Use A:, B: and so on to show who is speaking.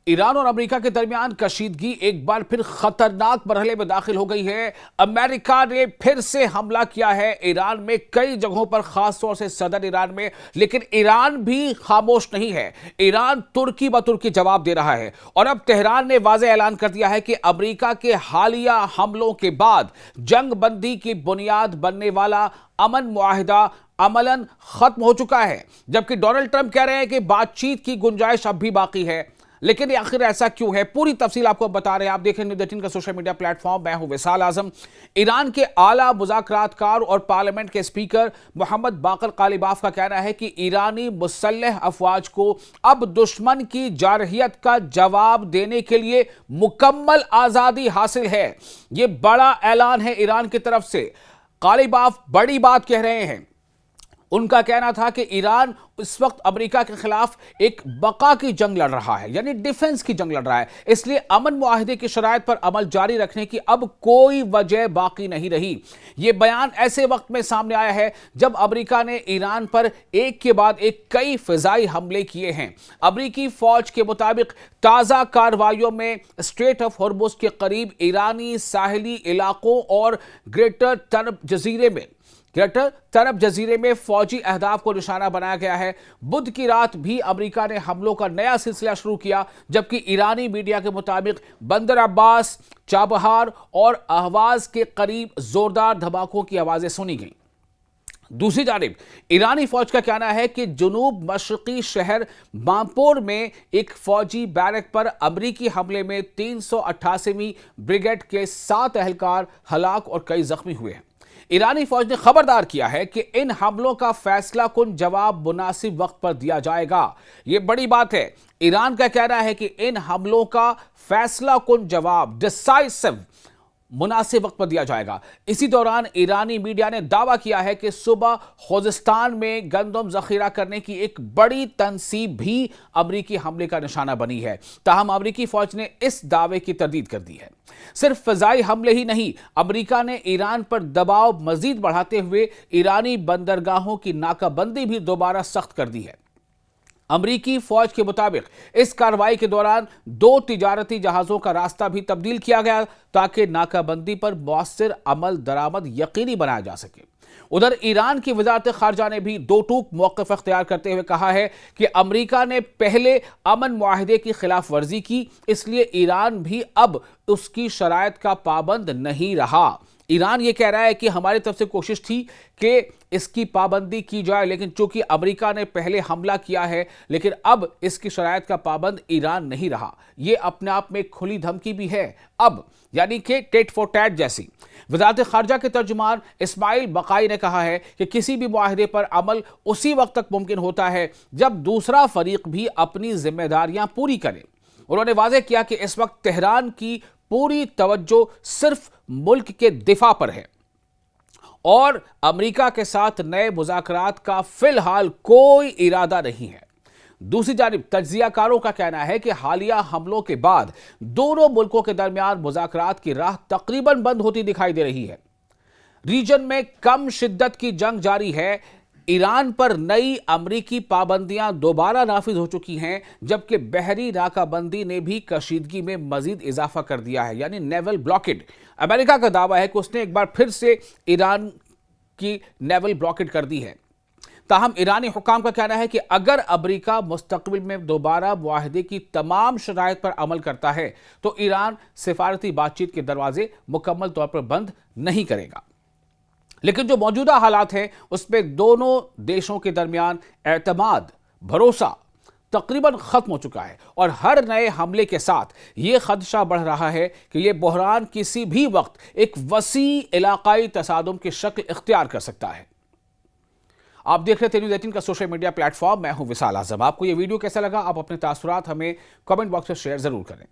A: ایران اور امریکہ کے درمیان کشیدگی ایک بار پھر خطرناک مرحلے میں داخل ہو گئی ہے۔ امریکہ نے پھر سے حملہ کیا ہے ایران میں کئی جگہوں پر، خاص طور سے صدر ایران میں، لیکن ایران بھی خاموش نہیں ہے۔ ایران ترکی بترکی جواب دے رہا ہے اور اب تہران نے واضح اعلان کر دیا ہے کہ امریکہ کے حالیہ حملوں کے بعد جنگ بندی کی بنیاد بننے والا امن معاہدہ عملاً ختم ہو چکا ہے، جبکہ ڈونلڈ ٹرمپ کہہ رہے ہیں کہ بات چیت کی گنجائش اب بھی باقی ہے۔ لیکن آخر ایسا کیوں ہے؟ پوری تفصیل آپ کو بتا رہے ہیں۔ آپ دیکھیں نیوز 18 کا سوشل میڈیا پلیٹ فارم، میں ہوں وصال اعظم۔ ایران کے اعلیٰ مذاکرات کار اور پارلیمنٹ کے اسپیکر محمد باقر غالیباف کا کہنا ہے کہ ایرانی مسلح افواج کو اب دشمن کی جارحیت کا جواب دینے کے لیے مکمل آزادی حاصل ہے۔ یہ بڑا اعلان ہے ایران کی طرف سے۔ غالیباف بڑی بات کہہ رہے ہیں۔ ان کا کہنا تھا کہ ایران اس وقت امریکہ کے خلاف ایک بقا کی جنگ لڑ رہا ہے، یعنی ڈیفنس کی جنگ لڑ رہا ہے، اس لیے امن معاہدے کی شرائط پر عمل جاری رکھنے کی اب کوئی وجہ باقی نہیں رہی۔ یہ بیان ایسے وقت میں سامنے آیا ہے جب امریکہ نے ایران پر ایک کے بعد ایک کئی فضائی حملے کیے ہیں۔ امریکی فوج کے مطابق تازہ کارروائیوں میں اسٹریٹ آف ہارمز کے قریب ایرانی ساحلی علاقوں اور گریٹر ترب جزیرے میں فوجی اہداف کو نشانہ بنایا گیا ہے۔ بدھ کی رات بھی امریکہ نے حملوں کا نیا سلسلہ شروع کیا، جبکہ ایرانی میڈیا کے مطابق بندر عباس، چابہار اور اہواز کے قریب زوردار دھماکوں کی آوازیں سنی گئیں۔ دوسری جانب ایرانی فوج کا کہنا ہے کہ جنوب مشرقی شہر بامپور میں ایک فوجی بیرک پر امریکی حملے میں 388ویں بریگیڈ کے 7 اہلکار ہلاک اور کئی زخمی ہوئے ہیں۔ ایرانی فوج نے خبردار کیا ہے کہ ان حملوں کا فیصلہ کن جواب مناسب وقت پر دیا جائے گا۔ یہ بڑی بات ہے۔ ایران کا کہنا ہے کہ ان حملوں کا فیصلہ کن جواب مناسب وقت پر دیا جائے گا۔ اسی دوران ایرانی میڈیا نے دعویٰ کیا ہے کہ صوبہ خوزستان میں گندم ذخیرہ کرنے کی ایک بڑی تنصیب بھی امریکی حملے کا نشانہ بنی ہے، تاہم امریکی فوج نے اس دعوے کی تردید کر دی ہے۔ صرف فضائی حملے ہی نہیں، امریکہ نے ایران پر دباؤ مزید بڑھاتے ہوئے ایرانی بندرگاہوں کی ناکہ بندی بھی دوبارہ سخت کر دی ہے۔ امریکی فوج کے مطابق اس کارروائی کے دوران 2 تجارتی جہازوں کا راستہ بھی تبدیل کیا گیا تاکہ ناکہ بندی پر مؤثر عمل درآمد یقینی بنایا جا سکے۔ ادھر ایران کی وزارت خارجہ نے بھی دو ٹوک موقف اختیار کرتے ہوئے کہا ہے کہ امریکہ نے پہلے امن معاہدے کی خلاف ورزی کی، اس لیے ایران بھی اب اس کی شرائط کا پابند نہیں رہا۔ ایران یہ کہہ رہا ہے کہ ہماری طرف سے کوشش تھی کہ اس کی پابندی کی جائے، لیکن چونکہ امریکہ نے پہلے حملہ کیا ہے، لیکن اب اس کی شرائط کا پابند ایران نہیں رہا۔ یہ اپنے آپ میں کھلی دھمکی بھی ہے اب، یعنی کہ ٹیٹ فور ٹیٹ جیسی۔ وزارت خارجہ کے ترجمان اسماعیل بقائی نے کہا ہے کہ کسی بھی معاہدے پر عمل اسی وقت تک ممکن ہوتا ہے جب دوسرا فریق بھی اپنی ذمہ داریاں پوری کرے۔ انہوں نے واضح کیا کہ اس وقت تہران کی پوری توجہ صرف ملک کے دفاع پر ہے اور امریکہ کے ساتھ نئے مذاکرات کا فی الحال کوئی ارادہ نہیں ہے۔ دوسری جانب تجزیہ کاروں کا کہنا ہے کہ حالیہ حملوں کے بعد دونوں ملکوں کے درمیان مذاکرات کی راہ تقریباً بند ہوتی دکھائی دے رہی ہے۔ ریجن میں کم شدت کی جنگ جاری ہے۔ ایران پر نئی امریکی پابندیاں دوبارہ نافذ ہو چکی ہیں، جبکہ بحری ناکہ بندی نے بھی کشیدگی میں مزید اضافہ کر دیا ہے، یعنی نیول بلاکڈ۔ امریکہ کا دعویٰ ہے کہ اس نے ایک بار پھر سے ایران کی نیول بلاکڈ کر دی ہے۔ تاہم ایرانی حکام کا کہنا ہے کہ اگر امریکہ مستقبل میں دوبارہ معاہدے کی تمام شرائط پر عمل کرتا ہے تو ایران سفارتی بات چیت کے دروازے مکمل طور پر بند نہیں کرے گا۔ لیکن جو موجودہ حالات ہیں اس میں دونوں دیشوں کے درمیان اعتماد، بھروسہ تقریباً ختم ہو چکا ہے، اور ہر نئے حملے کے ساتھ یہ خدشہ بڑھ رہا ہے کہ یہ بحران کسی بھی وقت ایک وسیع علاقائی تصادم کی شکل اختیار کر سکتا ہے۔ آپ دیکھ رہے تھے نیوز 18 کا سوشل میڈیا پلیٹ فارم، میں ہوں وصال اعظم۔ آپ کو یہ ویڈیو کیسا لگا؟ آپ اپنے تاثرات ہمیں کمنٹ باکس میں شیئر ضرور کریں۔